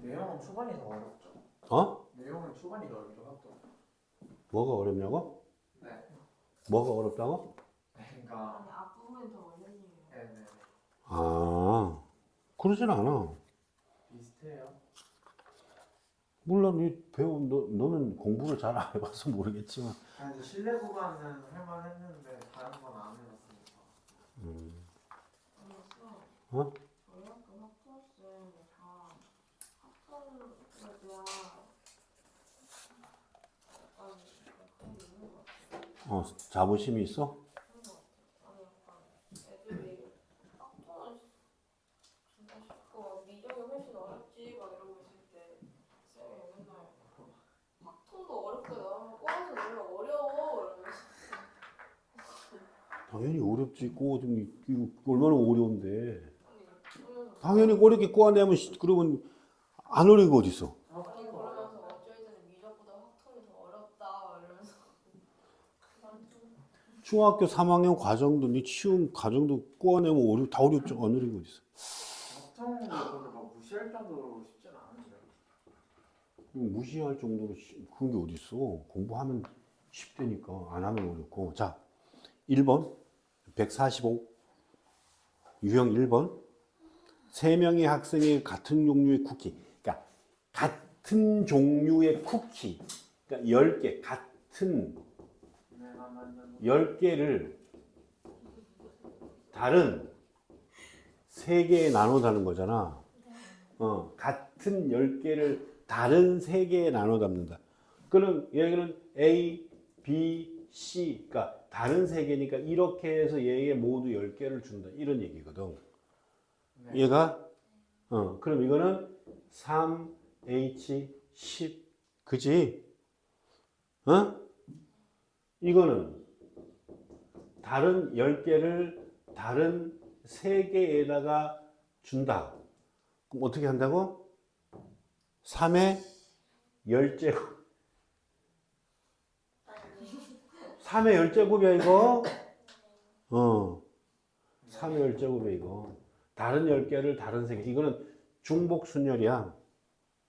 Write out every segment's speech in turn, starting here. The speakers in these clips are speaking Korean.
내용은 초반이 더 어렵죠. 어? 내용은 초반이 더 어렵죠. 학도. 뭐가 어렵냐고? 네. 뭐가 어렵다고? 그러니까 아니 앞부분이 더 어려워요. 네네 아, 그러진 않아. 비슷해요. 물론 이 배운 너는 공부를 잘 안 해봐서 모르겠지만. 아니 근데 실내 구간은 할만했는데 다른 건 안 해봤으니까. 그래서 어? 저희 학교 학부학생 다 학점에 대한 약간 그런 게 있는 것 같아요. 자부심이 있어? 그런 것 같아요. 아니 약간 애들이 학점은 진짜 쉽고 미적이 훨씬 어렵지 막 이러고 있을 때 쌤이 맨날 학점도 어렵게 나오면 꼬아서 내면 어려워 이러면서 당연히 어렵지. 이거 얼마나 어려운데. 아니 그러면서 당연히 어렵게 꼬아내면 그러면 안 어려운 거 어딨어. 아니 그러면서 어쩔 때는 미적보다 학점이 더 어렵다 막 이러면서 난 좀 중학교 3학년 과정도 니 치운 과정도 꼬아내면 다 어렵죠. 안 어려운 거 어딨어. 학점도 그렇게 막 무시할 정도로 쉽진 않은데요. 무시할 정도로 그런 게 어딨어. 공부하면 쉽다니까. 안 하면 어렵고. 자, 1번 145 유형 1번 3명의 학생이 같은 종류의 쿠키, 그러니까 같은 종류의 쿠키, 그러니까 10개, 같은 10개를 다른 3개에 나눠다는 거잖아. 같은 10개를 다른 3개에 나눠 담는다. 그럼 얘는 A, B, C, 그러니까 다른 3개니까 이렇게 해서 얘에 모두 10개를 준다. 이런 얘기거든. 네. 얘가 그럼 이거는 3H10 그지? 이거는 다른 10개를 다른 3개에다가 준다. 그럼 어떻게 한다고? 3의 10제곱 3의 10제곱이야 이거. 3의 10제곱이야 이거. 다른 10개를 다른 3개. 이거는 중복 순열이야.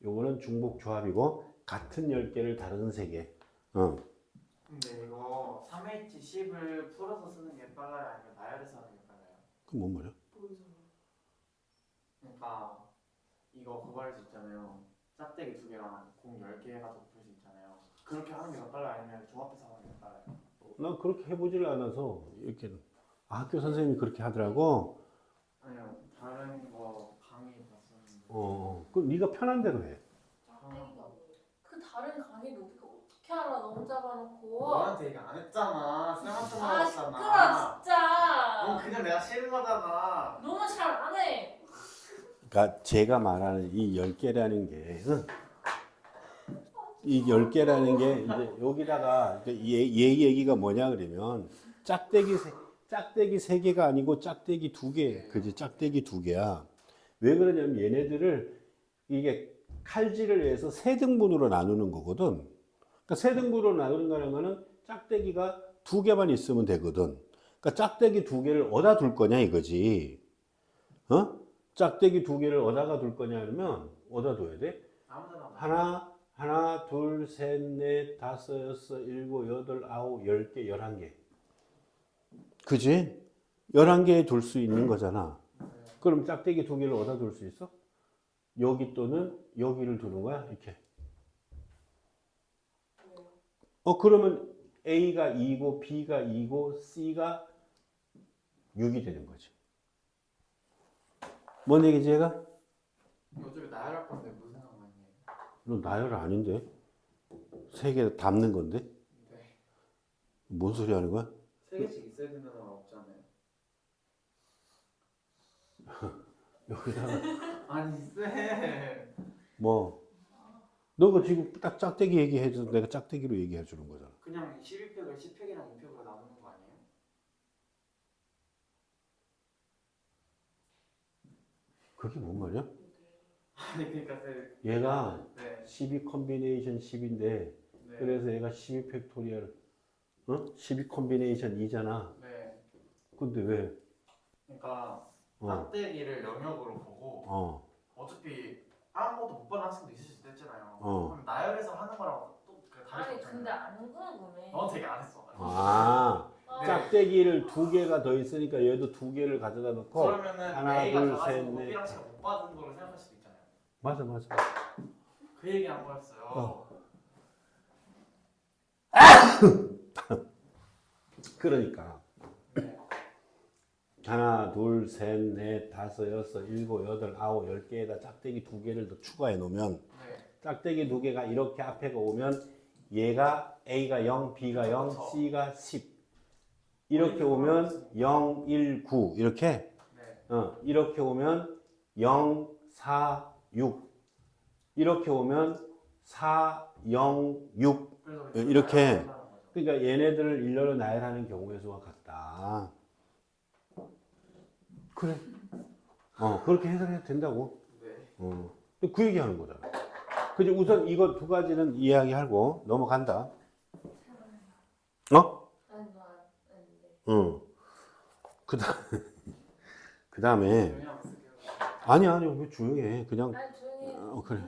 요거는 중복 조합이고 같은 10개를 다른 3개. 근데 이거 3H10을 풀어서 쓰는 게 빨라요? 아니면 나열해서 하는 게 빨라요? 그럼 뭔 말이야? 뭔 소리야? 그러니까 이거 그거 할 수 있잖아요. 짝대기 2개랑 공 10개 해가지고 풀 수 있잖아요. 그렇게 하는 게 더 빨라요? 아니면 조합해서 하는 게 더 빨라요? 난 그렇게 해보질 않아서 이렇게 학교 선생님이 그렇게 하더라고. 아니요, 다른 거 강의 봤었는데. 그 네가 편한 대로 해. 짝대기가 뭐예요? 그 다른 강의를 우리가 어떻게 알아? 너무 잡아놓고 너한테 얘기 안 했잖아. 쌤한테 아 시끄러 말했잖아. 넌 진짜 그냥 내가 싫은 거잖아. 너무 잘 안해 그러니까 제가 말하는 이 10개라는 게, 이 10개라는 게 이제 여기다가 얘 얘기가 뭐냐 그러면 짝대기 3개가 아니고 짝대기 2개, 그지? 짝대기 2개야. 왜 그러냐면 얘네들을 이게 칼질을 해서 세 등분으로 나누는 거거든. 그러니까 세 등분으로 나누는 거는 짝대기가 2개만 있으면 되거든. 그러니까 짝대기 2개를 어디다 둘 거냐 이거지. 짝대기 2개를 어디다가 둘 거냐 하면 어디다 둬야 돼? 아무데나. 하나, 둘, 셋, 넷, 다섯, 여섯, 일곱, 여덟, 아홉, 10개, 11개. 그지? 11개에 둘 수 있는 거잖아. 그럼 짝대기 2개를 어디다 둘 수 있어? 여기 또는 여기를 두는 거야, 이렇게. 그러면 A가 2고, B가 2고, C가 6이 되는 거지. 뭔 얘기지, 얘가? 어차피 나열할 건데 무슨 상관이에요? 너 나열 아닌데? 3개 담는 건데? 네. 뭔 소리 하는 거야? 3개씩 있어야 되는 건 없잖아요. 여기다가, 아니 쌤. 뭐, 너가 지금 딱 짝대기 얘기해서 내가 짝대기로 얘기해 주는 거잖아. 그냥 12팩을 10팩이랑 2팩으로 나누는 거 아니에요? 그게 뭔 말이야? 아니 그러니까 쌤. 얘가 네. 12 컨비네이션 10인데, 네. 그래서 얘가 12 팩토리얼, 12 컨비네이션 2잖아. 네. 근데 왜? 그러니까 어. 짝대기를 영역으로 보고 어. 어차피 아무것도 못 받는 학생도 있을 수도 있잖아요. 어. 그럼 나열해서 하는 거랑 또 다를 수 아니 있잖아요. 근데 안 궁금해. 넌 되게 안 했어. 아, 어. 짝대기를 두 개가 더 있으니까 얘도 두 개를 가져다 놓고 그러면은 하나, A가 둘, 작아서 셋, 넷. B랑 C가 못 받은 걸로 생각할 수도 있잖아요. 맞아, 맞아. 그 얘기한 거였어요. 그러니까 네. 하나, 둘, 셋, 넷, 다섯, 여섯, 일곱, 여덟, 아홉, 10개에다 짝대기 두 개를 더 추가해 놓으면 네. 짝대기 두 개가 이렇게 앞에가 오면 얘가 A가 0, B가 0, 그렇죠. C가 10 이렇게 오면 0, 1, 9 이렇게 네. 이렇게 오면 0, 4, 6 이렇게 오면 4, 0, 6 그래서 이렇게. 나열을 한다는 거죠. 그러니까 얘네들을 일렬로 나열하는 경우의 수가 같다. 그래. 그렇게 해석해도 된다고. 네. 근데 그 얘기하는 거잖아. 그지? 우선 이거 두 가지는 이야기하고 넘어간다. 어? 아니 안 돼. 응. 그 다음에 조용히 하고 있을게요. 아니 왜 조용해? 그냥 아니 조용히 해. 그래.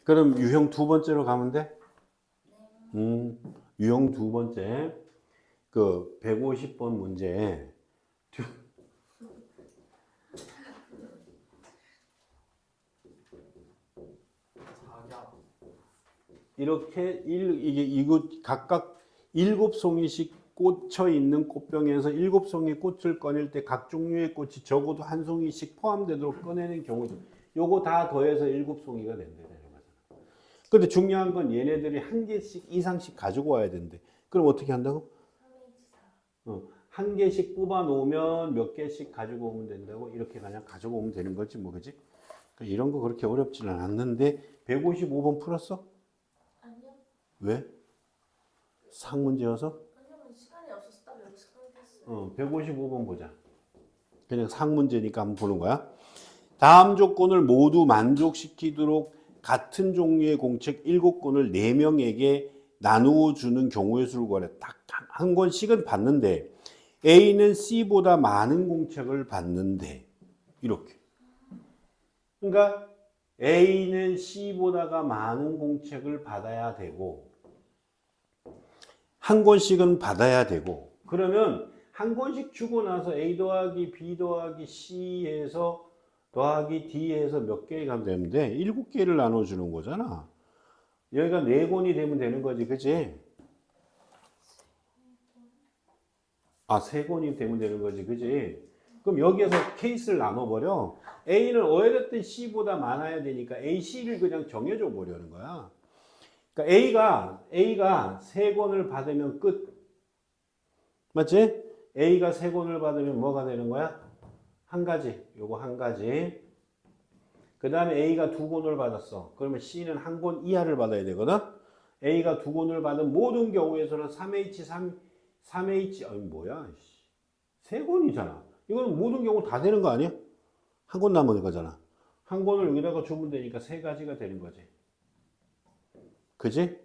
그럼 유형 두 번째로 가면 돼? 유형 두 번째 그 150번 문제 자기야. 이렇게 이거 각각 7송이씩 꽂혀 있는 꽃병에서 7송이 꽃을 꺼낼 때 각 종류의 꽃이 적어도 한 송이씩 포함되도록 꺼내는 경우도 요거 다 더해서 7송이가 된다는 거잖아. 근데 중요한 건 얘네들이 한 개씩 이상씩 가지고 와야 된대. 그럼 어떻게 한다고? 3H4. 한 개씩 뽑아 놓으면 몇 개씩 가지고 오면 된다고? 이렇게 그냥 가지고 오면 되는 거지 뭐, 그지? 이런 거 그렇게 어렵지는 않는데 155번 풀었어? 아니요. 왜? 상문제여서? 왜냐면 시간이 없어서 딱 여기서 끊겼어요. 155번 보자. 그냥 상문제니까 한번 보는 거야. 다음 조건을 모두 만족시키도록 같은 종류의 공책 7권을 4명에게 나누어 주는 경우의 수를 구하래. 딱 한 권씩은 받는데 A는 C보다 많은 공책을 받는데 이렇게. 그러니까 A는 C보다가 많은 공책을 받아야 되고 한 권씩은 받아야 되고 그러면 한 권씩 주고 나서 A 더하기 B 더하기 C에서 더하기 D에서 몇 개가 가면 되는데 7개를 나눠주는 거잖아. 여기가 4권이 되면 되는 거지, 그치? 3권이 되면 되는 거지, 그치? 그럼 여기에서 케이스를 나눠버려. A는 어쨌든 C보다 많아야 되니까 A, C를 그냥 정해줘 보려는 거야. 그러니까 A가 3권을 받으면 끝. 맞지? A가 3권을 받으면 뭐가 되는 거야? 한 가지. 요거 한 가지. 그 다음에 A가 2권을 받았어. 그러면 C는 한 권 이하를 받아야 되거든? A가 2권을 받은 모든 경우에서는 3H, 아니 뭐야? 3권이잖아. 이건 모든 경우 다 되는 거 아니야? 한 권 남은 거잖아. 한 권을 여기다가 주면 되니까 3가지가 되는 거지. 그지?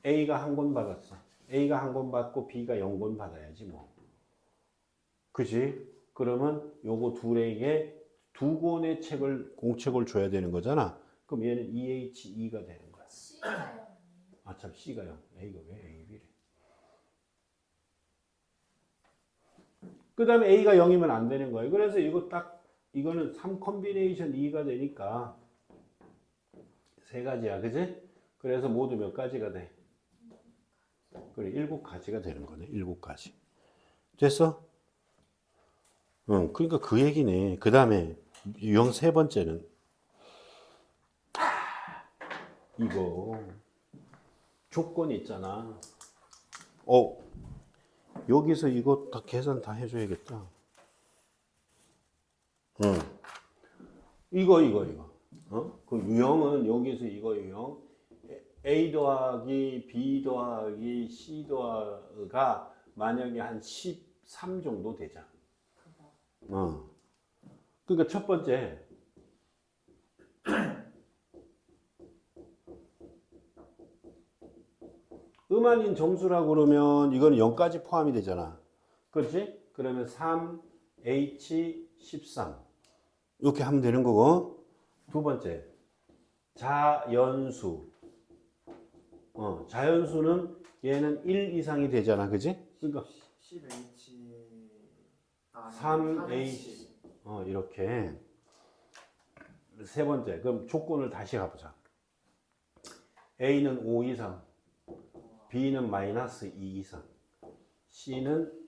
A가 한 권 받았어. A가 한 권 받고 B가 0권 받아야지 뭐. 그지? 그러면 요거 둘에게 2권의 공책을 줘야 되는 거잖아. 그럼 얘는 EH2가 되는 거야. C가요. 참 C가 0. A가 왜 A, B래? 그 다음에 A가 0이면 안 되는 거예요. 그래서 이거는 3 컴비네이션 2가 되니까 3가지야. 그지? 그래서 모두 몇 가지가 돼? 그래, 7가지가 되는 거네. 7가지. 됐어? 그러니까 그 얘기네. 그 다음에 유형 세 번째는 이거 조건 있잖아. 여기서 이거 다 계산 다 해줘야겠다. 이거. 그 유형은 여기서 이거 유형. A 더하기 B 더하기 C 더하기가 만약에 한 13 정도 되자. 그러니까 첫 번째. 음한인 정수라고 그러면 이건 0까지 포함이 되잖아. 그렇지? 그러면 3H13 이렇게 하면 되는 거고. 두 번째 자연수. 자연수는 얘는 1 이상이 되잖아, 그지? 그러니까 10H 3H 이렇게. 세 번째, 그럼 조건을 다시 가보자. A는 5 이상, B는 마이너스 2 이상, C는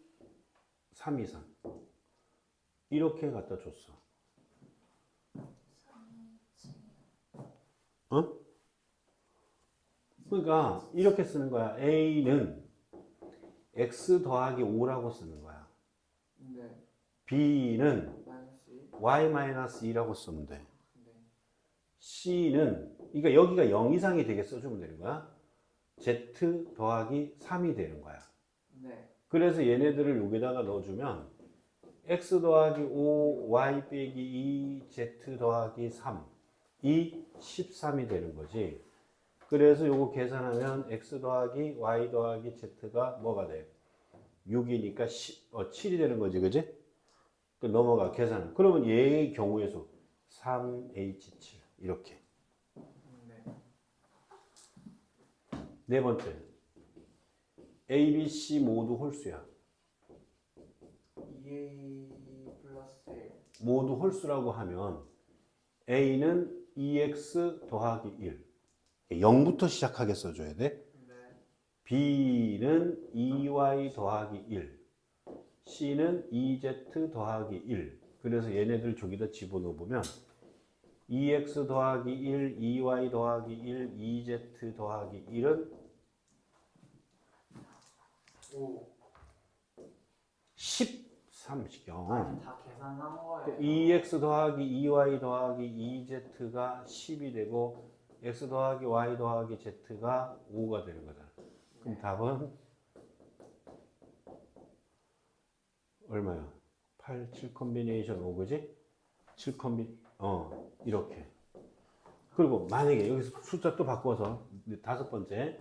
3 이상. 이렇게 갖다 줬어. 그러니까 이렇게 쓰는 거야. A는 X 더하기 5라고 쓰는 거야. 네. B는 마이너스 Y 마이너스 2라고 쓰면 돼. 네. C는, 그러니까 여기가 0 이상이 되게 써주면 되는 거야. Z 더하기 3이 되는 거야. 네. 그래서 얘네들을 여기다가 넣어주면 X 더하기 5, Y 빼기 2, Z 더하기 3, 이 13이 되는 거지. 그래서 요거 계산하면 X 더하기 Y 더하기 Z가 뭐가 돼? 6이니까 7이 되는 거지, 그지? 넘어가, 계산. 그러면 얘의 경우의 수 3H7 이렇게. 네. 네 번째, A, B, C 모두 홀수야. 2A 플러스 1. 모두 홀수라고 하면 A는 2X 더하기 1. 0부터 시작하게 써줘야 돼. 네. B는 2Y 더하기 1. C는 2Z 더하기 1. 그래서 얘네들 저기다 집어넣어보면 2X 더하기 1, 2Y 더하기 1, 2Z 더하기 1은 5. 13경. 다 계산한 거예요. 2X 더하기 2Y 더하기 2Z가 10이 되고 X 더하기 Y 더하기 Z가 5가 되는 거잖아. 그럼 네. 답은 얼마야? 8, 7 컨비네이션 5, 그지? 7 이렇게. 그리고 만약에 여기서 숫자 또 바꿔서 다섯 번째,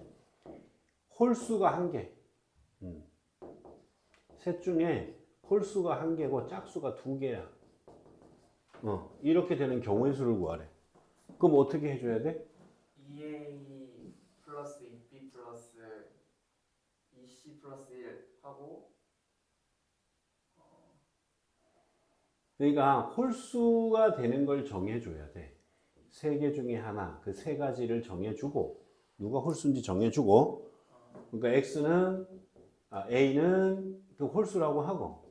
홀수가 한 개. 셋 중에 홀수가 한 개고 짝수가 두 개야. 이렇게 되는 경우의 수를 구하래. 그럼 어떻게 해줘야 돼? 2A 플러스 2B 플러스 2C 플러스 1 하고 그러니까 홀수가 되는 걸 정해줘야 돼. 세 개 중에 하나, 그 세 가지를 정해주고, 누가 홀수인지 정해주고, 그러니까 A는 그 홀수라고 하고,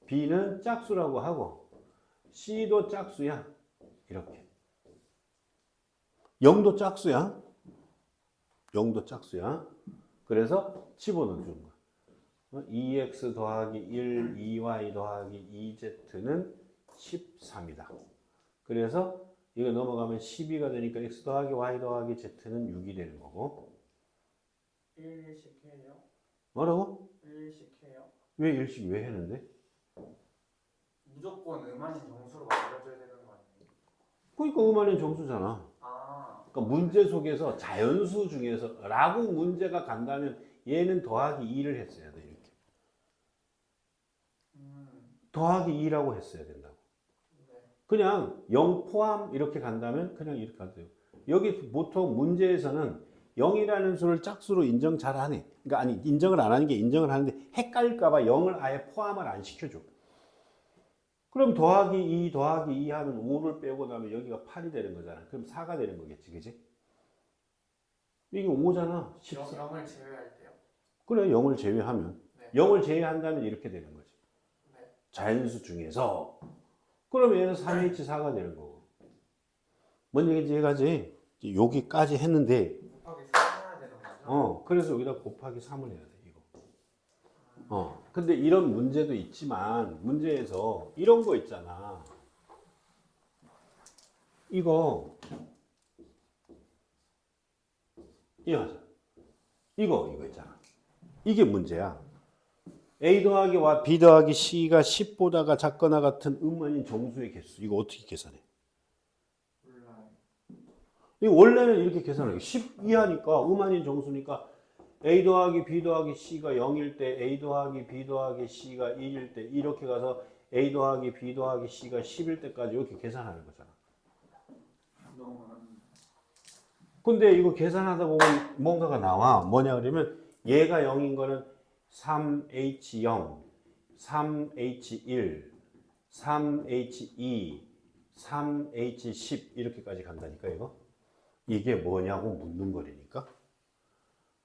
B는 짝수라고 하고, C도 짝수야. 이렇게. 0도 짝수야. 0도 짝수야. 그래서 집어넣어 주는 거야. 2x 더하기 1, 2y 더하기 2z는 13이다. 그래서 이거 넘어가면 12가 되니까 x 더하기 y 더하기 z는 6이 되는 거고. 1씩 해요? 뭐라고? 1씩 해요? 왜 일식 왜 했는데? 무조건 음한인 정수로 만들어줘야 되는 거 아니에요? 그러니까 음한인 정수잖아. 아, 그러니까 문제 속에서 자연수 중에서 라고 문제가 간다면 얘는 더하기 2를 했어야 돼. 이렇게. 더하기 2라고 했어야 된다고. 네. 그냥 0 포함 이렇게 간다면 그냥 이렇게 가세요. 여기 보통 문제에서는 0이라는 수를 짝수로 인정 잘 안 해. 그러니까 아니 인정을 안 하는 게 인정을 하는데 헷갈릴까봐 0을 아예 포함을 안 시켜줘. 그럼 더하기 2 더하기 2 하면 5를 빼고 나면 여기가 8이 되는 거잖아. 그럼 4가 되는 거겠지, 그지? 이게 5잖아. 14. 0을 제외할 때요? 그래, 0을 제외하면. 네. 0을 제외한다면 이렇게 되는 거지. 네. 자연수 중에서. 그럼 얘는 3H4가 되는 거고. 뭔 얘기인지 이해가지? 여기까지 했는데, 곱하기 3 해야 되는 거죠? 그래서 여기다 곱하기 3을 해야 돼, 이거. 근데 이런 문제도 있지만, 문제에서 이런 거 있잖아. 이거 하자. 이거 있잖아. 이게 문제야. A 더하기 B 더하기 C가 10보다가 작거나 같은 음만인 정수의 개수. 이거 어떻게 계산해? 몰라요. 이거 원래는 이렇게 계산해요. 10 이하니까 음한인 정수니까 A 더하기 B 더하기 C가 0일 때 A 더하기 B 더하기 C가 1일 때 이렇게 가서 A 더하기 B 더하기 C가 10일 때까지 이렇게 계산하는 거잖아. 너무 많은데. 근데 이거 계산하다 보면 뭔가가 나와. 뭐냐 그러면 얘가 0인 거는 3H0, 3H1, 3H2, 3H10 이렇게까지 간다니까 이거. 이게 뭐냐고 묻는 거라니까.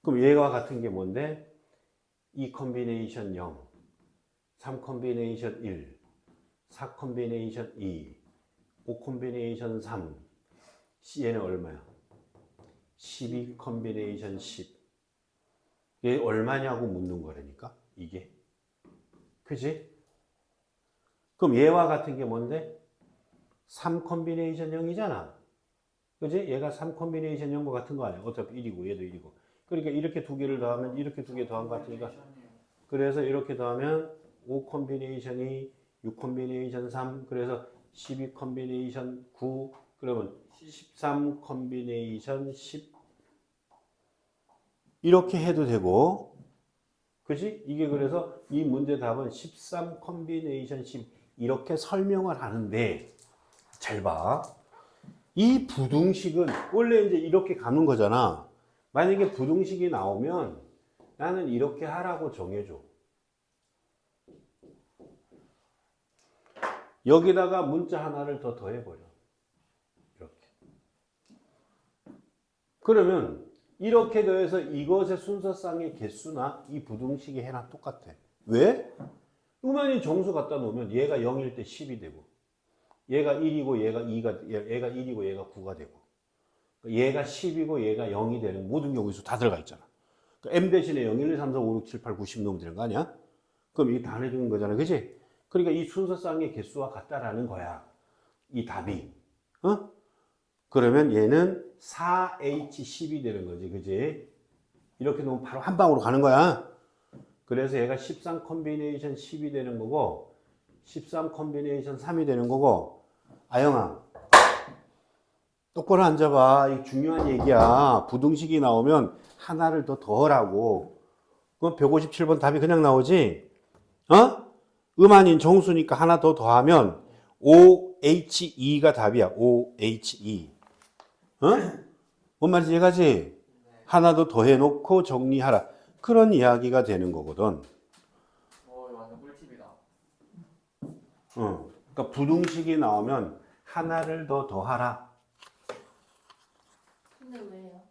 그럼 얘와 같은 게 뭔데? 2 컨비네이션 0, 3 컨비네이션 1, 4 컨비네이션 2, 5 컨비네이션 3. 얘는 얼마야? 12 컨비네이션 10. 얘 얼마냐고 묻는 거라니까 이게. 그지? 그럼 얘와 같은 게 뭔데? 3 컨비네이션 0이잖아. 그지? 얘가 3 컨비네이션 0과 같은 거 아니야? 어차피 1이고 얘도 1이고. 그러니까 이렇게 두 개를 더하면 이렇게 두 개 더한 것 같으니까. 그래서 이렇게 더하면 5 컨비네이션이 6 컨비네이션 3. 그래서 12 컨비네이션 9. 그러면 13 컨비네이션 10. 이렇게 해도 되고. 그지? 이게 그래서 이 문제 답은 13 컨비네이션 10. 이렇게 설명을 하는데 잘 봐. 이 부등식은 원래 이제 이렇게 가는 거잖아. 만약에 부등식이 나오면 나는 이렇게 하라고 정해줘. 여기다가 문자 하나를 더 더해버려. 이렇게. 그러면 이렇게 더해서 이것의 순서상의 개수나 이 부등식의 해나 똑같아. 왜? 음안이 정수 갖다 놓으면 얘가 0일 때 10이 되고 얘가 1이고 얘가 2가 얘가 1이고 얘가 9가 되고 얘가 10이고 얘가 0이 되는 모든 경우수 다 들어가 있잖아. 그러니까 M 대신에 0, 1, 2, 3, 4, 5, 6, 7, 8, 9, 10 넣으면 되는 거 아니야? 그럼 이게 다 내주는 거잖아. 그지? 그러니까 이 순서상의 개수와 같다라는 거야. 이 답이. 어? 그러면 얘는 4H10이 되는 거지. 그지? 이렇게 놓으면 바로 한 방으로 가는 거야. 그래서 얘가 13 컨비네이션 10이 되는 거고 13 컨비네이션 3이 되는 거고. 아영아 똑바로 앉아봐. 이 중요한 얘기야. 부등식이 나오면 하나를 더 더하라고. 그럼 157번 답이 그냥 나오지? 어? 음안인 정수니까 하나 더 더하면 OH2가 답이야. OH2. 어? 뭔 말인지 이해가지? 하나 더 더해놓고 정리하라. 그런 이야기가 되는 거거든. 이거 완전 꿀팁이다. 그러니까 부등식이 나오면 하나를 더 더하라. 근데 왜요?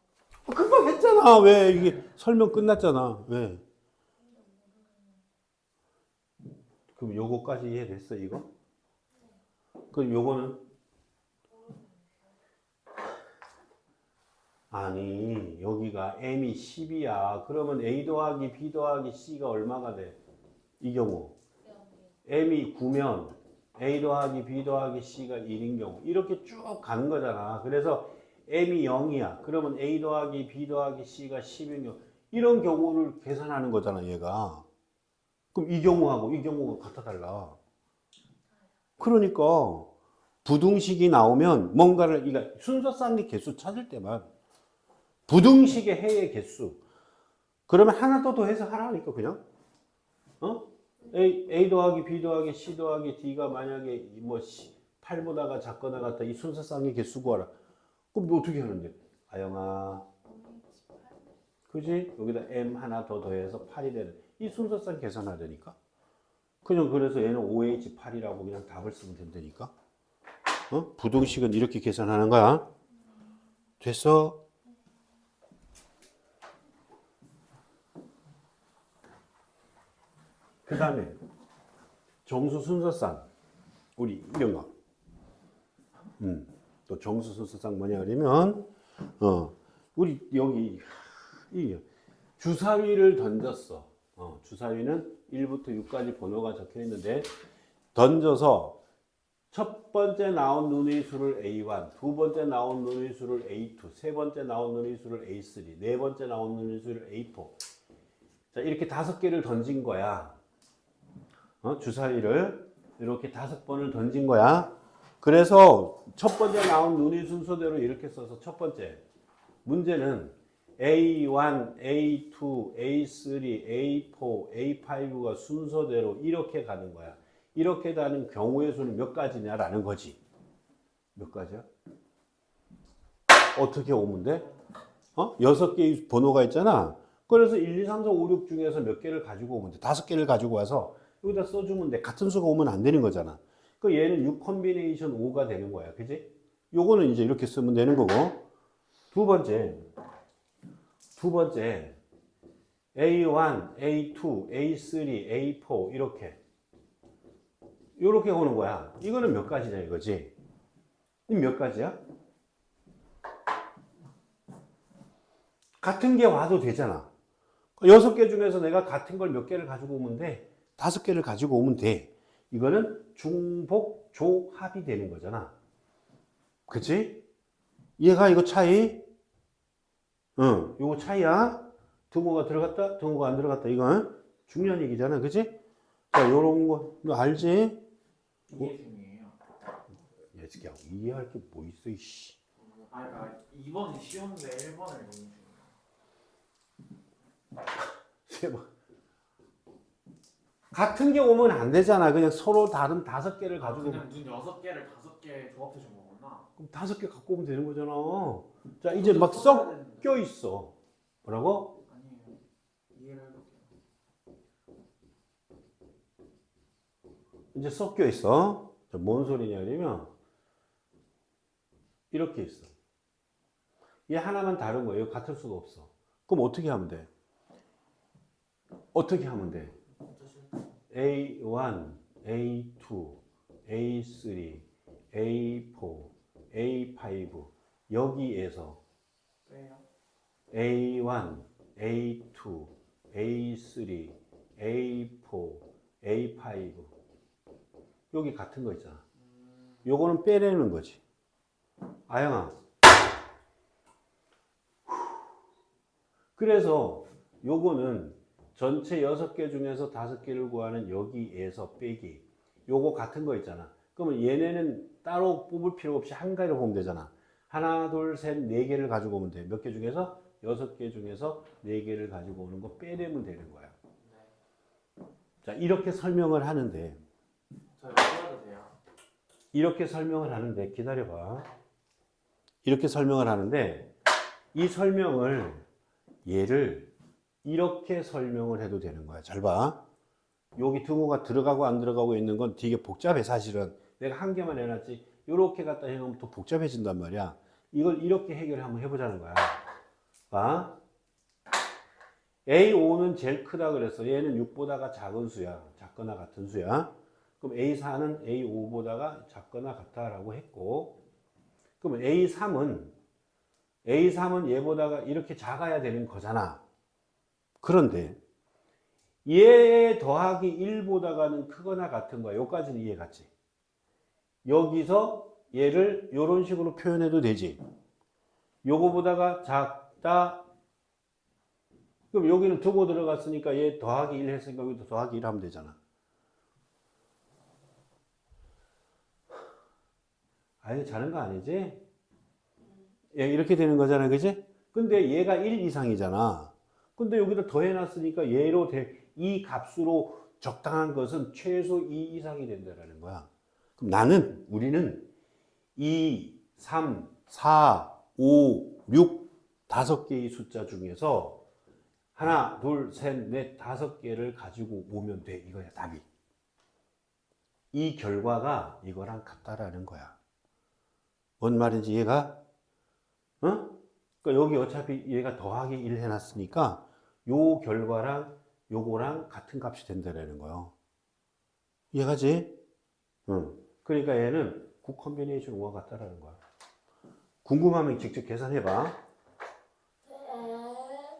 금방 했잖아. 왜? 이게 설명 끝났잖아. 왜? 그럼 요거까지 이해됐어, 이거? 그럼 요거는? 아니, 여기가 M이 10이야. 그러면 A 더하기 B 더하기 C가 얼마가 돼? 이 경우. M이 9면 A 더하기 B 더하기 C가 1인 경우. 이렇게 쭉 가는 거잖아. 그래서 M이 0이야. 그러면 A 더하기 B 더하기 C가 10인 경우. 이런 경우를 계산하는 거잖아, 얘가. 그럼 이 경우하고 이 경우가 같아 달라. 그러니까 부등식이 나오면 뭔가를 그러니까 순서상의 개수 찾을 때만 부등식의 해의 개수. 그러면 하나 더 더해서 하라니까 그냥. 어? A 더하기 B 더하기 C 더하기 D가 만약에 뭐 8보다가 작거나 같다. 이 순서상의 개수 구하라. 그럼 너 어떻게 하는데? 아영아. 그지? 여기다 M 하나 더 더해서 8이 되는. 이 순서상 계산하려니까. 그냥 그래서 얘는 OH8이라고 그냥 답을 쓰면 된다니까. 어? 부등식은 이렇게 계산하는 거야. 됐어? 그 다음에 정수 순서상. 우리 이런 거. 또 정수 순서상 뭐냐 그러면 우리 여기 이 주사위를 던졌어. 주사위는 1부터 6까지 번호가 적혀 있는데 던져서 첫 번째 나온 눈의 수를 A1, 두 번째 나온 눈의 수를 A2, 세 번째 나온 눈의 수를 A3, 네 번째 나온 눈의 수를 A4. 자, 이렇게 5개를 던진 거야. 주사위를 이렇게 5번을 던진 거야. 그래서 첫 번째 나온 눈의 순서대로 이렇게 써서 첫 번째 문제는 A1, A2, A3, A4, A5가 순서대로 이렇게 가는 거야. 이렇게 가는 경우의 수는 몇 가지냐라는 거지. 몇 가지야? 어떻게 오면 돼? 6개의 번호가 있잖아. 그래서 1, 2, 3, 4, 5, 6 중에서 몇 개를 가지고 오면 돼. 5개를 가지고 와서 여기다 써주면 돼. 같은 수가 오면 안 되는 거잖아. 그 얘는 6 컨비네이션 5가 되는 거야. 그지? 요거는 이제 이렇게 쓰면 되는 거고. 두 번째. A1, A2, A3, A4 이렇게. 이렇게 오는 거야. 이거는 몇 가지냐 이거지? 이 몇 가지야? 같은 게 와도 되잖아. 6개 중에서 내가 같은 걸 몇 개를 가지고 오면 돼. 5개를 가지고 오면 돼. 이거는 중복 조합이 되는 거잖아. 그치? 얘가 이거 차이? 응, 이거 차이야. 등호가 들어갔다, 등호가 안 들어갔다. 이건 중요한 얘기잖아. 그치? 자, 요런 거, 너 알지? 이게 중요해요. 야, 이해할 게 뭐 있어, 이씨. 아, 그러니까 2번이 쉬운데 1번을 너무 중요해요. 같은 게 오면 안 되잖아. 그냥 서로 다른 5개를 가지고. 그냥 눈 6개를 5개 조합해 준 거구나. 그럼 5개 갖고 오면 되는 거잖아. 자, 이제 막 섞여 있어. 뭐라고? 아니에요. 이해를 해볼게요. 이제 섞여 있어. 자, 뭔 소리냐면 이렇게 있어. 얘 하나만 다른 거예요. 같을 수가 없어. 그럼 어떻게 하면 돼? 어떻게 하면 돼? A1, A2, A3, A4, A5 여기에서 빼요. A1, A2, A3, A4, A5 여기 같은 거 있잖아. 요거는 빼내는 거지. 아영아. 그래서 요거는 전체 6개 중에서 5개를 구하는 여기에서 빼기. 요거 같은 거 있잖아. 그러면 얘네는 따로 뽑을 필요 없이 한 가지로 보면 되잖아. 하나, 둘, 셋, 4개를 가지고 오면 돼. 몇 개 중에서? 6개 중에서 4개를 가지고 오는 거 빼내면 되는 거야. 자, 이렇게 설명을 하는데 저 이거 써도 돼요? 이렇게 설명을 하는데 기다려봐. 이렇게 설명을 하는데 이 설명을 얘를 이렇게 설명을 해도 되는 거야. 잘 봐. 여기 등호가 들어가고 안 들어가고 있는 건 되게 복잡해 사실은. 내가 한 개만 해놨지 이렇게 갖다 해놓으면 더 복잡해진단 말이야. 이걸 이렇게 해결을 한번 해보자는 거야. 봐. A5는 제일 크다 그랬어. 얘는 6보다가 작은 수야. 작거나 같은 수야. 그럼 A4는 A5보다가 작거나 같다라고 했고, 그럼 A3은 얘보다가 이렇게 작아야 되는 거잖아. 그런데 얘 더하기 1보다가는 크거나 같은 거야. 여기까지는 이해 갔지? 여기서 얘를 이런 식으로 표현해도 되지. 요거보다가 작다. 그럼 여기는 두고 들어갔으니까 얘 더하기 1 했으니까 여기도 더하기 1 하면 되잖아. 아예 자는 거 아니지? 예, 이렇게 되는 거잖아. 그지? 근데 얘가 1 이상이잖아. 근데 여기다 더해놨으니까 얘로 이 값으로 적당한 것은 최소 2 이상이 된다는 거야. 그럼 우리는 2, 3, 4, 5, 6, 5개의 숫자 중에서 하나, 둘, 셋, 넷, 5개를 가지고 오면 돼. 이거야, 답이. 이 결과가 이거랑 같다라는 거야. 뭔 말인지 이해가? 어? 그러니까 여기 어차피 얘가 더하기 1 해놨으니까 요 결과랑 요거랑 같은 값이 된다라는 거예요. 이해가지? 응. 그러니까 얘는 9 컨비네이션 5가 같다라는 거야. 궁금하면 직접 계산해봐.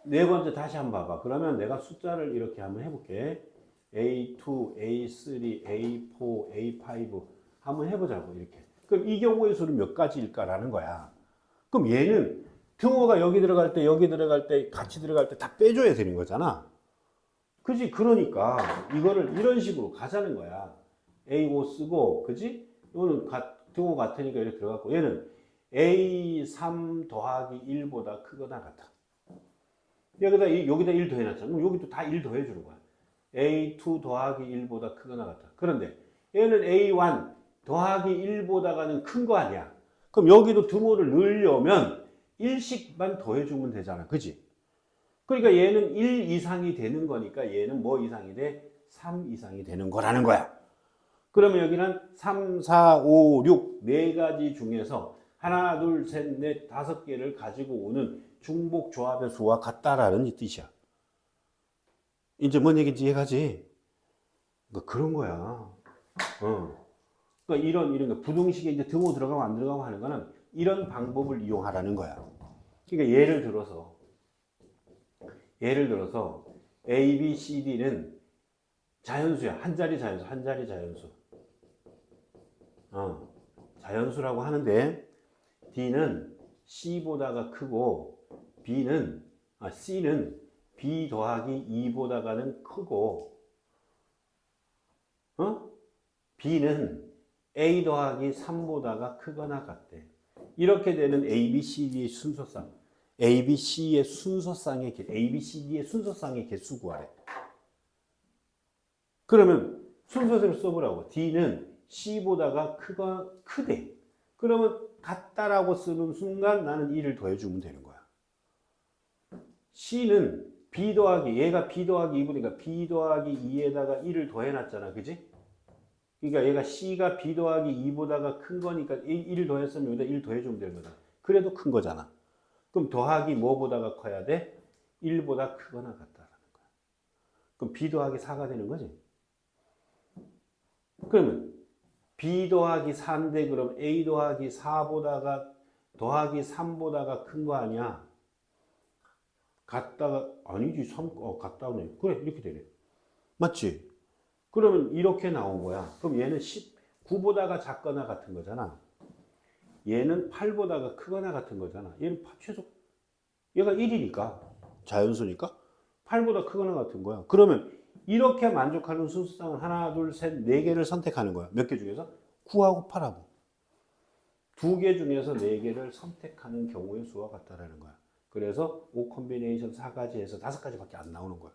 네 번째 다시 한번 봐봐. 그러면 내가 숫자를 이렇게 한번 해볼게. A2, A3, A4, A5 한번 해보자고 이렇게. 그럼 이 경우의 수는 몇 가지일까라는 거야. 그럼 얘는 등호가 여기 들어갈 때, 여기 들어갈 때, 같이 들어갈 때 다 빼줘야 되는 거잖아. 그지? 그러니까 이거를 이런 식으로 가자는 거야. A5 쓰고, 그지? 이거는 등호 같으니까 이렇게 들어갔고, 얘는 A3 더하기 1보다 크거나 같아. 여기다 1 더해놨잖아. 그럼 여기도 다 1 더해주는 거야. A2 더하기 1보다 크거나 같다. 그런데 얘는 A1 더하기 1보다가는 큰 거 아니야. 그럼 여기도 등호를 넣으려면 1씩만 더해주면 되잖아. 그지? 그러니까 얘는 1 이상이 되는 거니까 얘는 뭐 이상이 돼? 3 이상이 되는 거라는 거야. 그러면 여기는 3, 4, 5, 6 네 가지 중에서 하나, 둘, 셋, 넷, 5개를 가지고 오는 중복 조합의 수와 같다라는 이 뜻이야. 이제 뭔 얘기인지 이해가지? 그러니까 그런 거야. 그러니까 이런 거 부등식에 이제 등호 들어가고 안 들어가고 하는 거는 이런 방법을 이용하라는 거야. 그러니까 예를 들어서 A, B, C, D는 자연수야. 한 자리 자연수. 자연수라고 하는데 D는 C보다가 크고 C는 B 더하기 2보다가는 크고 B는 A 더하기 3보다가 크거나 같대. 이렇게 되는 A, B, C, D의 순서상 A, B, C의 순서상의 A, B, C, D의 순서상의 개수 구하래. 그러면 순서대로 써보라고. D는 C보다가 크대. 그러면 같다라고 쓰는 순간 나는 1을 더해주면 되는 거야. C는 B 더하기, 얘가 B 더하기 2보니까 B 더하기 2에다가 1을 더해놨잖아. 그지? 그러니까 얘가 C가 B 더하기 2보다가 큰 거니까 1을 더했으면 여기다 1 더해주면 되는 거다. 그래도 큰 거잖아. 그럼 더하기 뭐보다가 커야 돼? 1보다 크거나 같다라는 거야. 그럼 B 더하기 4가 되는 거지. 그러면 B 더하기 4인데 그럼 A 더하기 4보다가 더하기 3보다가 큰 거 아니야? 같다가 아니지 3 같다네. 그래 이렇게 되네. 맞지? 그러면 이렇게 나온 거야. 그럼 얘는 19보다가 작거나 같은 거잖아. 얘는 8보다가 크거나 같은 거잖아. 얘는 최소 얘가 1이니까 자연수니까 8보다 크거나 같은 거야. 그러면 이렇게 만족하는 순수상은 하나, 둘, 셋, 네 개를 선택하는 거야. 몇 개 중에서? 9하고 8하고. 2개 중에서 4개를 선택하는 경우의 수와 같다라는 거야. 그래서 5 콤비네이션 4가지에서 5가지밖에 안 나오는 거야.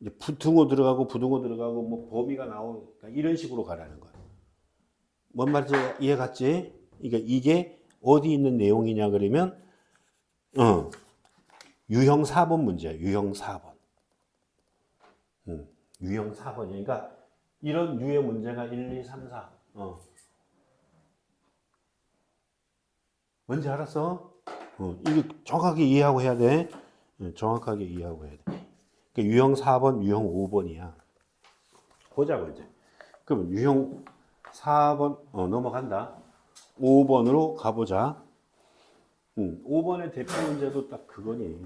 이제 부등호 들어가고 부등호 들어가고 뭐 범위가 나오니까 이런 식으로 가라는 거야. 뭔 말인지 이해 갔지? 그러니까 이게 어디 있는 내용이냐 그러면 유형 4번 문제야. 유형 4번. 유형 4번이니까 이런 유의 문제가 1, 2, 3, 4. 뭔지 알았어? 이거 정확하게 이해하고 해야 돼. 정확하게 이해하고 해야 돼. 그러니까 유형 4번, 유형 5번이야. 보자고 이제. 그럼 유형 4번 넘어간다. 5번으로 가보자. 5번의 대표 문제도 딱 그거니.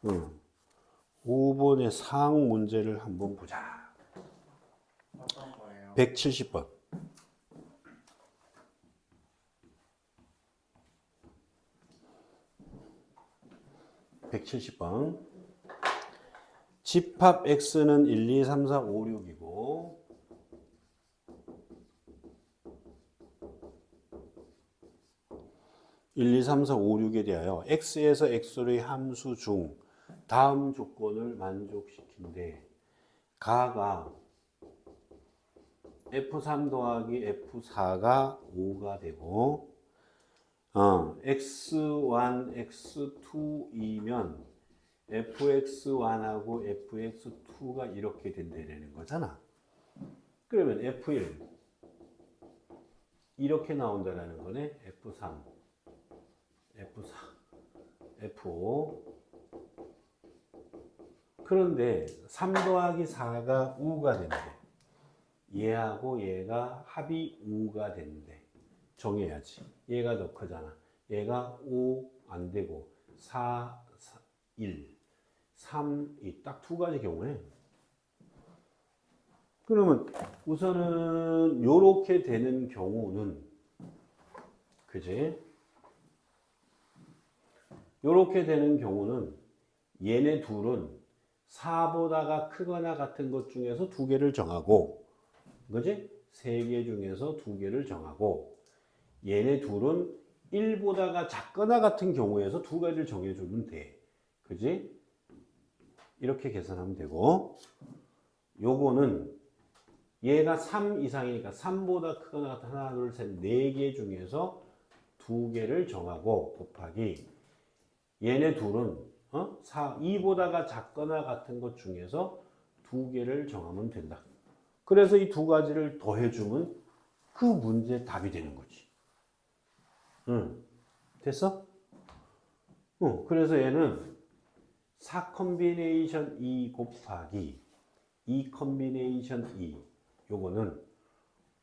어, 5번의 사항 문제를 한번 보자. 어떤 거예요? 170번. 170번. 집합 x는 1, 2, 3, 4, 5, 6이고 1, 2, 3, 4, 5, 6에 대하여 x에서 x의 함수 중 다음 조건을 만족시킨대. 가가 F3 더하기 F4가 5가 되고 X1, X2이면 FX1하고 FX2가 이렇게 된다는 거잖아. 그러면 F1 이렇게 나온다는 거네. F3, F4, F5. 그런데 3 더하기 4가 우가 된대. 얘하고 얘가 합이 우가 된대. 정해야지. 얘가 더 크잖아. 얘가 5 안 되고 4, 1, 3, 딱 두 가지 경우에. 그러면 우선은 요렇게 되는 경우는 그지? 요렇게 되는 경우는 얘네 둘은 4보다가 크거나 같은 것 중에서 2개를 정하고, 그지? 3개 중에서 2개를 정하고, 얘네 둘은 1보다가 작거나 같은 경우에서 2가지를 정해주면 돼. 그지? 이렇게 계산하면 되고, 요거는 얘가 3 이상이니까 3보다 크거나 같은 하나, 둘, 셋, 4개 중에서 2개를 정하고 곱하기 얘네 둘은 2보다가 작거나 같은 것 중에서 2개를 정하면 된다. 그래서 이 2가지를 더해주면 그 문제 답이 되는 거지. 응. 됐어? 그래서 얘는 4 컨비네이션 2 곱하기 2 컨비네이션 2 요거는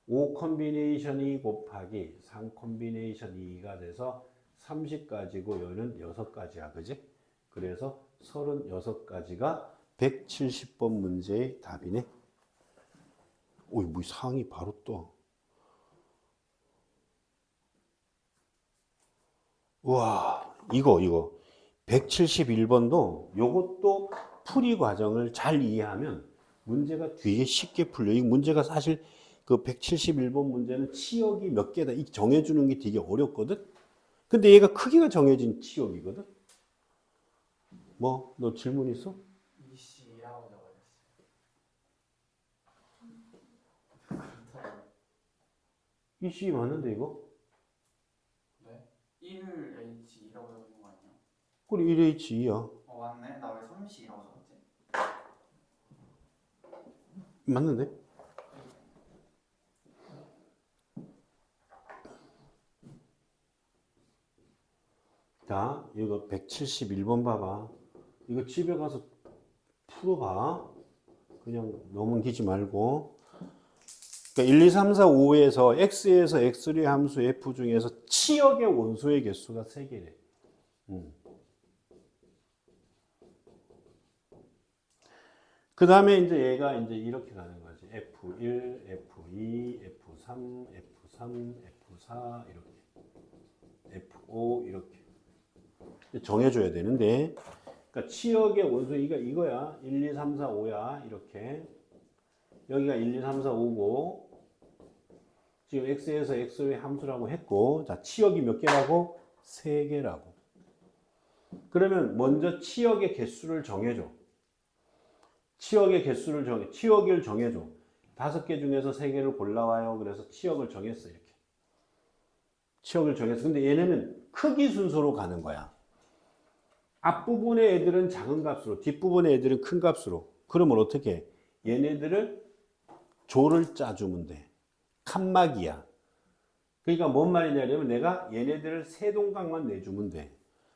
5 컨비네이션 2 곱하기 3 컨비네이션 2가 돼서 30가지고 얘는 6가지야. 그지? 그래서 36가지가 170번 문제의 답이네. 오이 뭐 상이 바로 떠. 우와, 이거 171번도 요것도 풀이 과정을 잘 이해하면 문제가 되게 쉽게 풀려. 이 문제가 사실 그 171번 문제는 치역이 몇 개다 이 정해주는 게 되게 어렵거든. 근데 얘가 크기가 정해진 치역이거든. 뭐 너 질문 있어? EC라고 적어졌어요. 이씨 맞는데 이거? 네? 1H2라고 적어진 거 아니에요? 그래 1H2야. 맞네. 나 왜 3C라고 적었지? 맞는데? 자, 이거 171번 봐봐. 이거 집에 가서 풀어봐. 그냥 넘기지 말고. 그러니까 1, 2, 3, 4, 5에서 x에서 x3 함수 f 중에서 치역의 원소의 개수가 3개래. 그 다음에 이제 얘가 이제 이렇게 가는 거지. F1, F2, F3, F3, F4 이렇게. F5 이렇게. 정해줘야 되는데, 그러니까 치역의 원소가 이거야. 1, 2, 3, 4, 5야. 이렇게. 여기가 1, 2, 3, 4, 5고, 지금 x에서 x의 함수라고 했고, 자, 치역이 몇 개라고? 3개라고. 그러면 먼저 치역의 개수를 정해줘. 치역의 개수를 치역을 정해줘. 5개 중에서 3개를 골라와요. 그래서 치역을 정했어, 이렇게. 치역을 정했어. 근데 얘네는 크기 순서로 가는 거야. 앞부분의 애들은 작은 값으로, 뒷부분의 애들은 큰 값으로. 그러면 어떻게 해? 얘네들을 조를 짜주면 돼. 칸막이야. 그러니까 뭔 말이냐면 내가 얘네들을 세동각만 내주면 돼.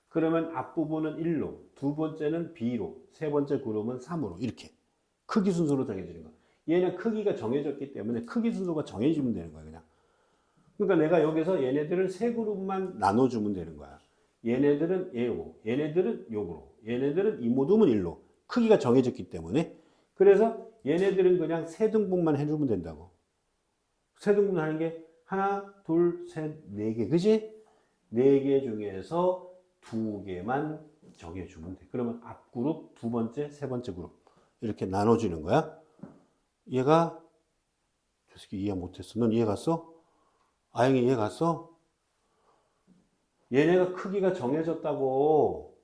그러면 앞부분은 1로, 두 번째는 B로, 세 번째 그룹은 3으로 이렇게 크기 순서로 정해지는 거야. 얘는 크기가 정해졌기 때문에 크기 순서가 정해지면 되는 거야 그냥. 그러니까 내가 여기서 얘네들을 세 그룹만 나눠주면 되는 거야. 얘네들은 얘로, 얘네들은 요거로, 얘네들은 이모둠은 1로 크기가 정해졌기 때문에. 그래서 얘네들은 그냥 세 등분만 해주면 된다고. 세 등분 하는 게 하나, 둘, 셋, 네 개, 그지? 네 개 중에서 2개만 정해주면 돼. 그러면 앞그룹, 두 번째, 세 번째 그룹 이렇게 나눠주는 거야. 얘가 저 새끼 이해 못했어. 넌 이해 갔어? 아영이 이해 갔어? 얘네가 크기가 정해졌다고.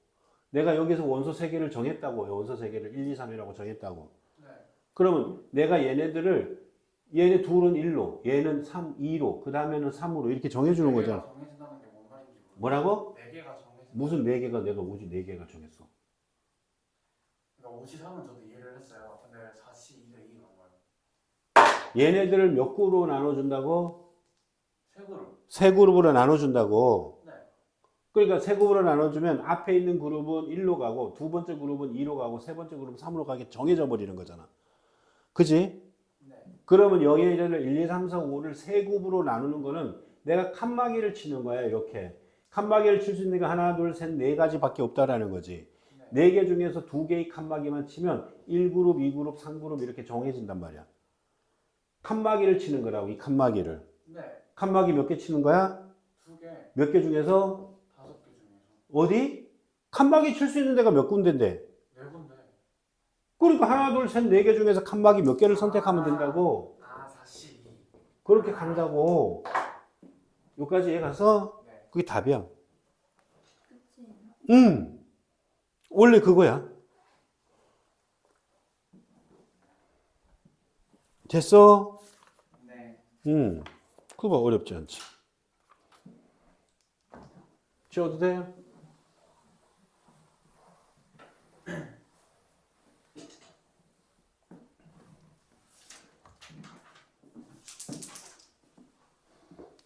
내가 여기서 원소 3개를 정했다고. 원소 3개를 1, 2, 3이라고 정했다고. 네. 그러면 내가 얘네들을 얘네 둘은 1로, 얘는 3, 2로, 그 다음에는 3으로 이렇게 정해주는 거잖아. 정해진다는 게 뭔 말인지 모르겠어요. 뭐라고? 4개가 정해진다. 무슨 4개가 내가 오지 4개가 정했어. 그러니까 5시 3은 저도 이해를 했어요. 근데 4시 2도 이해가 안 가요. 얘네들을 몇 그룹으로 나눠준다고? 세 그룹. 세 그룹으로 나눠준다고. 네. 그러니까 세 그룹으로 나눠주면 앞에 있는 그룹은 1로 가고 두 번째 그룹은 2로 가고 세 번째 그룹은 3으로 가게 정해져 버리는 거잖아. 그지? 네. 그러면 여기를 1, 2, 3, 4, 5를 세 grup으로 나누는 거는 내가 칸막이를 치는 거야. 이렇게. 칸막이를 칠 수 있는 게 하나, 둘, 셋, 네 가지밖에 없다라는 거지. 네 개 중에서 2개의 칸막이만 치면 1그룹, 2그룹, 3그룹 이렇게 정해진단 말이야. 칸막이를 치는 거라고, 이 칸막이를. 네. 칸막이 몇 개 치는 거야? 2개. 몇 개 중에서? 5개 중에서. 어디? 칸막이 칠 수 있는 데가 몇 군데인데? 그러니까 하나, 둘, 셋, 네 개 중에서 칸막이 몇 개를 선택하면 된다고. 아, 42. 그렇게 간다고. 여기까지 이해 가서 네. 그게 답이야. 끝이에요? 원래 그거야. 됐어? 네. 그거 어렵지 않지. 지워도 돼요?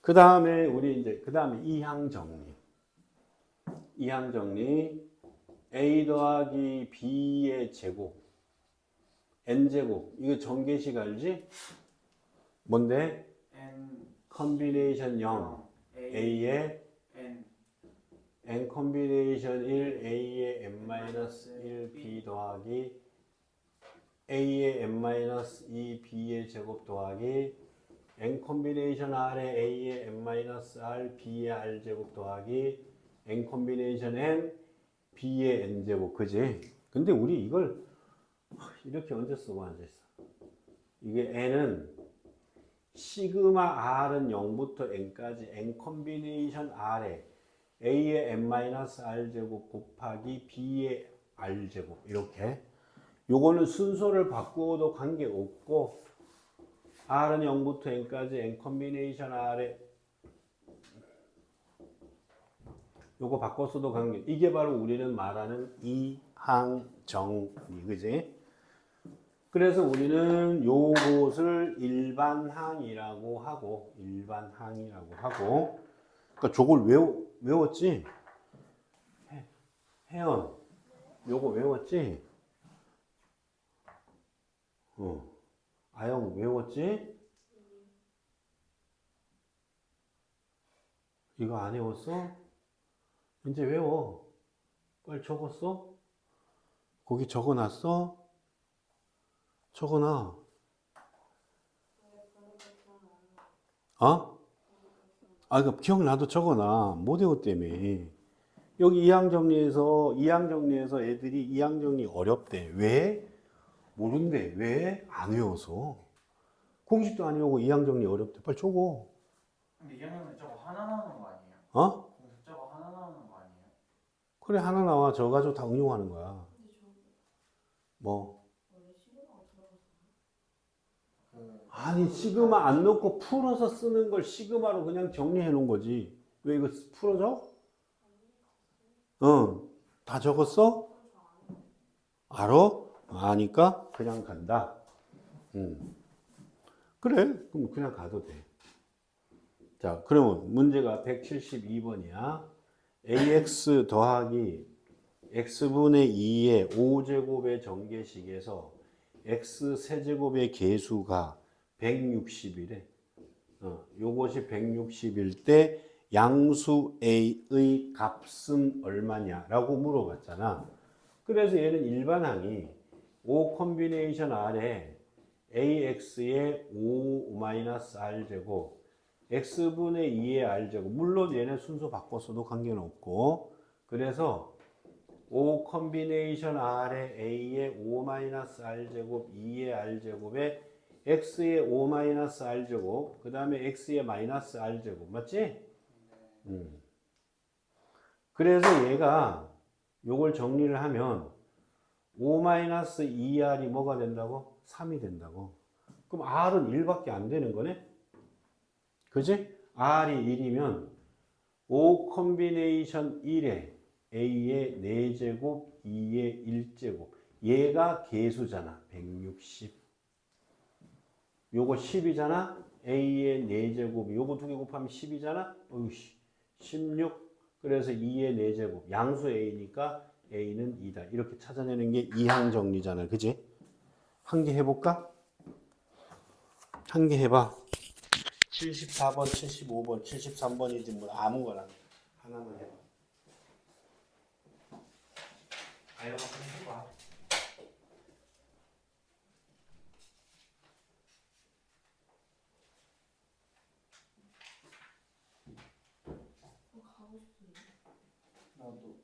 그 다음에 우리 이제 그 다음에 이항 정리. 이항 정리. a 더하기 b의 제곱. n 제곱. 이거 전개식 알지? 뭔데? N 컨비네이션 0. a의 N n 컨비네이션 1 a의 n-1 b 더하기 a의 n-2 b의 제곱 더하기 n 컨비네이션 r의 a의 n-r b의 r 제곱 더하기 n 컨비네이션 n b의 n 제곱. 그지? 근데 우리 이걸 이렇게 언제 쓰고 앉아있어? 이게 n은 시그마 r은 0부터 n까지 n 컨비네이션 r에 a의 n-r 제곱 곱하기 b의 r 제곱. 이렇게. 요거는 순서를 바꾸어도 관계없고 r은 0부터 n까지 n 컨비네이션 r에 요거 바꿨어도 관계. 이게 바로 우리는 말하는 이항 정리. 그지? 그래서 우리는 요것을 일반항이라고 하고 그러니까 저걸 외웠지? 혜연 요거 외웠지? 아영 외웠지? 이거 안 외웠어? 이제 외워. 빨리 적었어? 거기 적어놨어? 적어놔. 어? 그 기억나도 적어놔. 못 외웠다며. 여기 이항 정리에서 애들이 이항 정리 어렵대. 왜? 모른대. 왜? 안 외워서. 공식도 안 외우고 이항 정리 어렵대. 빨리 적어. 근데 2학년은 저거 하나 나오는 거 아니에요? 공식 저거 하나 나오는 거 아니에요? 그래, 하나 나와. 저 가지고 다 응용하는 거야. 뭐? 아니, 시그마 안 넣고 풀어서 쓰는 걸 시그마로 그냥 정리해 놓은 거지. 왜 이거 풀어줘? 다 적었어? 알아? 아니까 그냥 간다. 그래, 그럼 그냥 가도 돼. 자, 그러면 문제가 172번이야. ax 더하기 x분의 2의 5제곱의 전개식에서 x 세제곱의 개수가 160이래. 요것이 160일 때 양수 a의 값은 얼마냐라고 물어봤잖아. 그래서 얘는 일반항이 5 컨비네이션 r에 ax의 5-r 제곱 x분의 2의 r 제곱. 물론 얘네 순서 바꿨어도 관계는 없고. 그래서 5 컨비네이션 r에 a의 5-r 제곱 2의 r 제곱에 x의 5-r 제곱 그 다음에 x의 마이너스 r 제곱. 맞지? 그래서 얘가 요걸 정리를 하면 5-2r이 뭐가 된다고? 3이 된다고. 그럼 r은 1밖에 안 되는 거네? 그지? r이 1이면 5 컨비네이션 1에 a의 4제곱 2의 1제곱. 얘가 개수잖아. 160. 요거 10이잖아. a의 4제곱. 요거 2개 곱하면 10이잖아. 16. 그래서 2의 4제곱. 양수 a니까 a는 2다. 이렇게 찾아내는 게 이항 정리잖아. 그지? 한 개 해볼까? 한 개 해봐. 74번, 75번, 73번이지 뭐 아무거나 하나만 해봐. 아유, 한번 해봐. 가고 싶은데. 나도.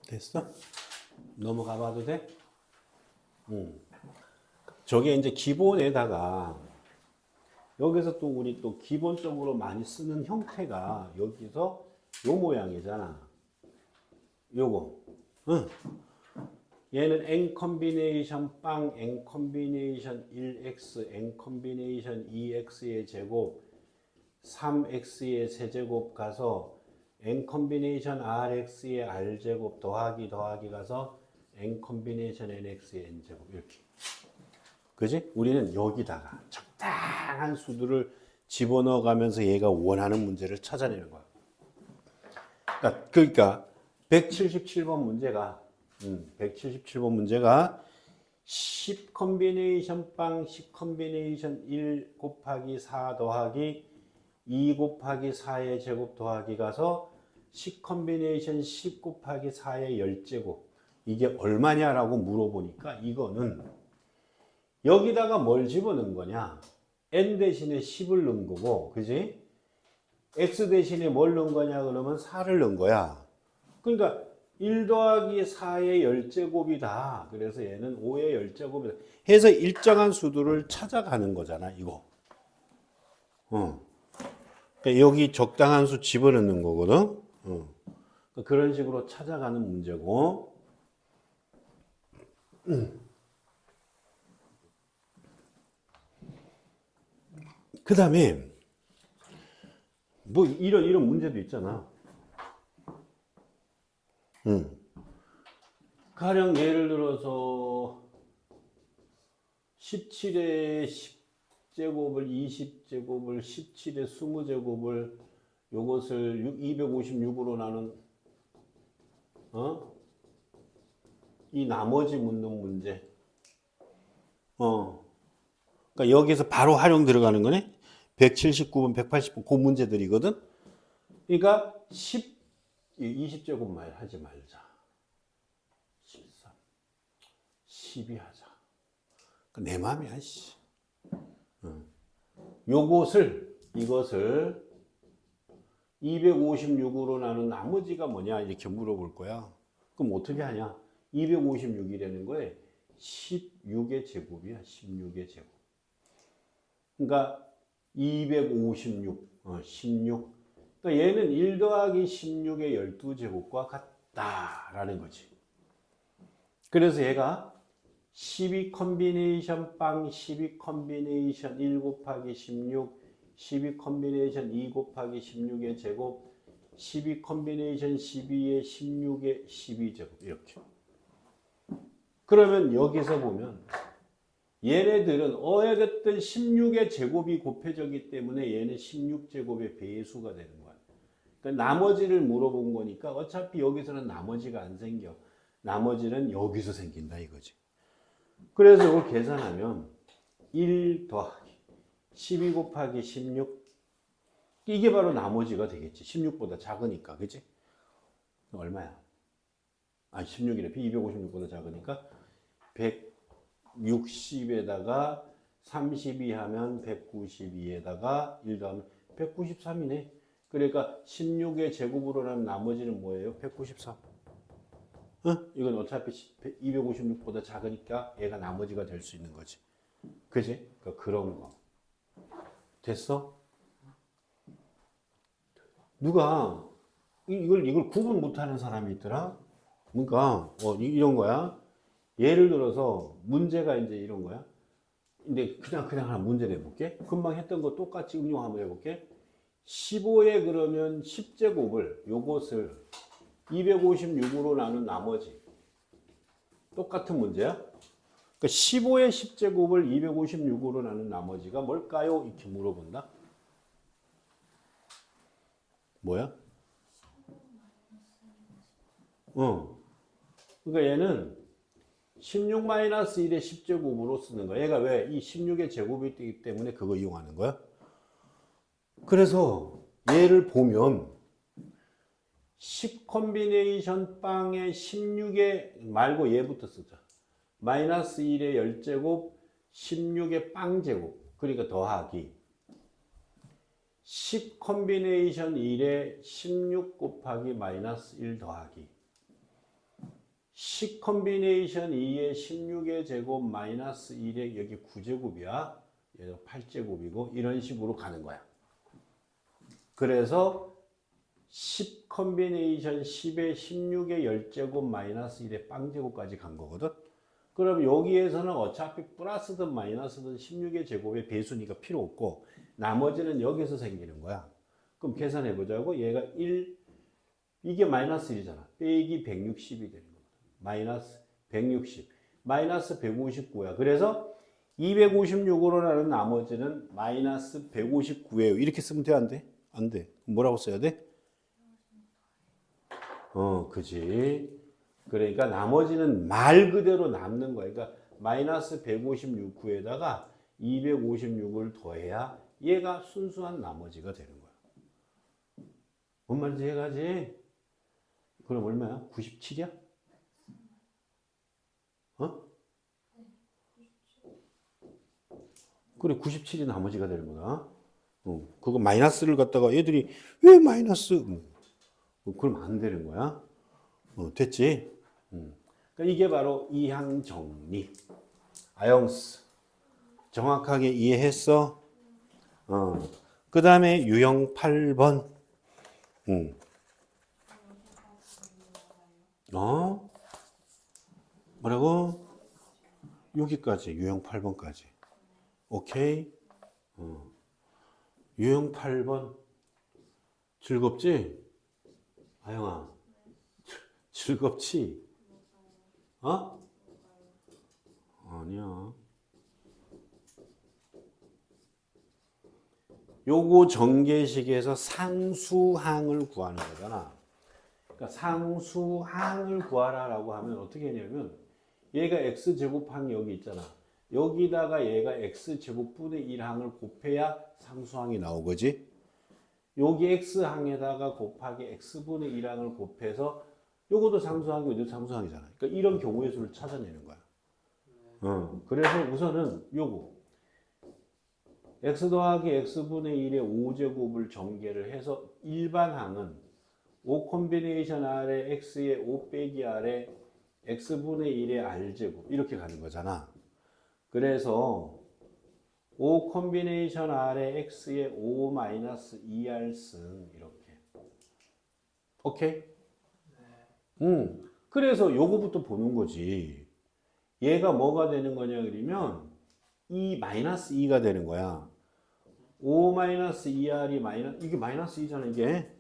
됐어? 넘어가 봐도 돼? 저게 이제 기본에다가 여기서 또 우리 또 기본적으로 많이 쓰는 형태가 여기서 요 모양이잖아. 요거. 응. 얘는 n 컨비네이션 빵 n 컨비네이션 1x n 컨비네이션 2x의 제곱 3x의 세제곱 가서 n 컨비네이션 rx의 r제곱 더하기 가서 n 컨비네이션 nx의 n제곱 이렇게. 그지? 우리는 여기다가 적당한 수들을 집어넣어 가면서 얘가 원하는 문제를 찾아내는 거야. 그러니까 177번 문제가 177번 문제가 10 컨비네이션 빵 10 컨비네이션 1 곱하기 4 더하기 2 곱하기 4의 제곱 더하기 가서 10 컨비네이션 10 곱하기 4의 10제곱 이게 얼마냐라고 물어보니까 이거는 여기다가 뭘 집어넣은 거냐? n 대신에 10을 넣은 거고, 그지? x 대신에 뭘 넣은 거냐? 그러면 4를 넣은 거야. 그러니까 1 더하기 4의 10제곱이다. 그래서 얘는 5의 10제곱이다. 해서 일정한 수들을 찾아가는 거잖아, 이거. 그러니까 여기 적당한 수 집어넣는 거거든. 그런 식으로 찾아가는 문제고. 그 다음에 뭐 이런 문제도 있잖아. 가령 예를 들어서 17의 10제곱을 20제곱을 17의 20제곱을 요것을 256으로 나눈 이 나머지 묻는 문제. 그러니까 여기서 바로 활용 들어가는 거네. 179번, 180번 그 문제들이거든. 그러니까 20제곱만 하지 말자. 13, 12 하자. 내 맘이야, 씨. 이것을 256으로 나눈 나머지가 뭐냐 이렇게 물어볼 거야. 그럼 어떻게 하냐? 256이라는 거에 16의 제곱이야. 16의 제곱. 그러니까 256, 16. 그러니까 얘는 1 더하기 16의 12제곱과 같다라는 거지. 그래서 얘가 12 컨비네이션 빵 12 컨비네이션 1 곱하기 16 12 컨비네이션 2 곱하기 16의 제곱 12 컨비네이션 12의 16의 12제곱 이렇게. 그러면 여기서 보면 얘네들은 어쨌든 16의 제곱이 곱해졌기 때문에 얘는 16제곱의 배수가 되는 거야. 그러니까 나머지를 물어본 거니까 어차피 여기서는 나머지가 안 생겨. 나머지는 여기서 생긴다 이거지. 그래서 이걸 계산하면 1 더하기 12 곱하기 16 이게 바로 나머지가 되겠지. 16보다 작으니까. 그치? 얼마야? 16이래. 256보다 작으니까 160에다가 32 하면 192에다가 1 더하면 193이네. 그러니까 16의 제곱으로 나면 나머지는 뭐예요? 193. 이건 어차피 256보다 작으니까 얘가 나머지가 될 수 있는 거지. 그지? 그러니까 그런 거. 됐어? 누가 이걸 구분 못하는 사람이 있더라? 그러니까 이런 거야. 예를 들어서 문제가 이제 이런 거야. 근데 그냥 하나 문제 내볼게. 금방 했던 거 똑같이 응용 한번 해볼게. 15에 그러면 10제곱을 요것을 256으로 나눈 나머지 똑같은 문제야. 그러니까 15의 10제곱을 256으로 나눈 나머지가 뭘까요? 이렇게 물어본다. 뭐야? 그러니까 얘는 16-1의 10제곱으로 쓰는 거야. 얘가 왜? 이 16의 제곱이 있기 때문에 그거 이용하는 거야. 그래서 얘를 보면 10 컨비네이션 빵에 16의 말고 얘부터 쓰자. 마이너스 1의 10제곱 16의 빵제곱 그러니까 더하기 10 컨비네이션 1에 16 곱하기 마이너스 1 더하기 10 컨비네이션 2의 16의 제곱 마이너스 1의 여기 9제곱이야. 얘가 8제곱이고 이런 식으로 가는 거야. 그래서 10 컨비네이션 10의 16의 10제곱 마이너스 1의 빵제곱까지 간 거거든. 그럼 여기에서는 어차피 플러스든 마이너스든 16의 제곱의 배수니까 필요 없고 나머지는 여기서 생기는 거야. 그럼 계산해 보자고. 얘가 1, 이게 마이너스 1이잖아. 빼기 160이 되는 거거든. 마이너스 160. 마이너스 159야. 그래서 256으로 나눈 나머지는 마이너스 159예요. 이렇게 쓰면 돼, 안 돼? 안 돼. 뭐라고 써야 돼? 그지. 그러니까 나머지는 말 그대로 남는 거야. 그러니까 마이너스 156에다가 256을 더해야 얘가 순수한 나머지가 되는 거야. 뭔 말인지 해가지? 그럼 얼마야? 97이야? 그래, 97이 나머지가 되는 거다. 그거 마이너스를 갖다가 애들이 왜 마이너스? 그러면 안 되는 거야. 됐지? 그러니까 이게 바로 이항 정리. 아영스. 정확하게 이해했어? 그 다음에 유형 8번. 뭐라고? 여기까지, 유형 8번까지. 오케이? 유형 8번. 즐겁지? 아영아. 즐겁지? 아니야. 요거 전개식에서 상수항을 구하는 거잖아. 그러니까 상수항을 구하라라고 하면 어떻게 하냐면 얘가 x제곱항이 여기 있잖아. 여기다가 얘가 x제곱분의 1항을 곱해야 상수항이 나오거지. 여기 x항에다가 곱하기 x분의 1항을 곱해서 요것도 상수항이고 이것도 상수항이잖아. 그러니까 이런 경우의 수를 찾아내는 거야. 그래서 우선은 요거 x 더하기 x분의 1의 5제곱을 전개를 해서 일반항은 5 컨비네이션 r의 x의 5 빼기 r의 x분의 1의 r제곱 이렇게 가는 거잖아. 그래서 5 컨비네이션 r의 x의 5 마이너스 2r승 이렇게. 오케이? 그래서 요거부터 보는 거지. 얘가 뭐가 되는 거냐 그러면 2 마이너스 2가 되는 거야. 5 마이너스 2r이 이게 마이너스 2잖아 이게.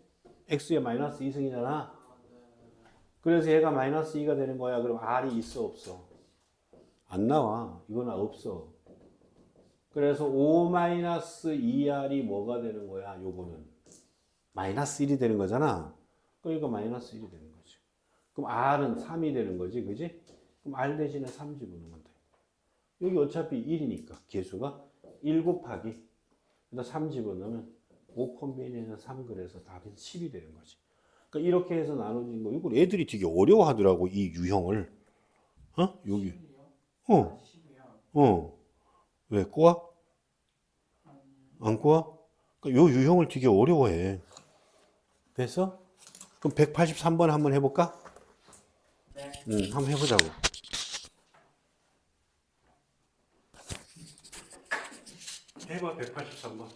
x의 마이너스 2승이잖아. 그래서 얘가 마이너스 2가 되는 거야. 그럼 r이 있어 없어? 안 나와. 이거는 없어. 그래서 5 마이너스 2r이 뭐가 되는 거야? 요거는 마이너스 1이 되는 거잖아. 그러니까 마이너스 1이 되는 거지. 그럼 r은 3이 되는 거지, 그지? 그럼 r 대신에 3 집어넣으면 돼. 여기 어차피 1이니까 개수가 1 곱하기 3 집어넣으면 5 콤비네이션 3 그래서 답이 10이 되는 거지. 그러니까 이렇게 해서 나눠진 거. 이걸 애들이 되게 어려워하더라고 이 유형을. 여기. 10이요? 왜 꼬아? 안 꼬아? 그러니까 요 유형을 되게 어려워해. 됐어? 그럼 183번 한번 해볼까? 네. 한번 해보자고. 해봐 183번.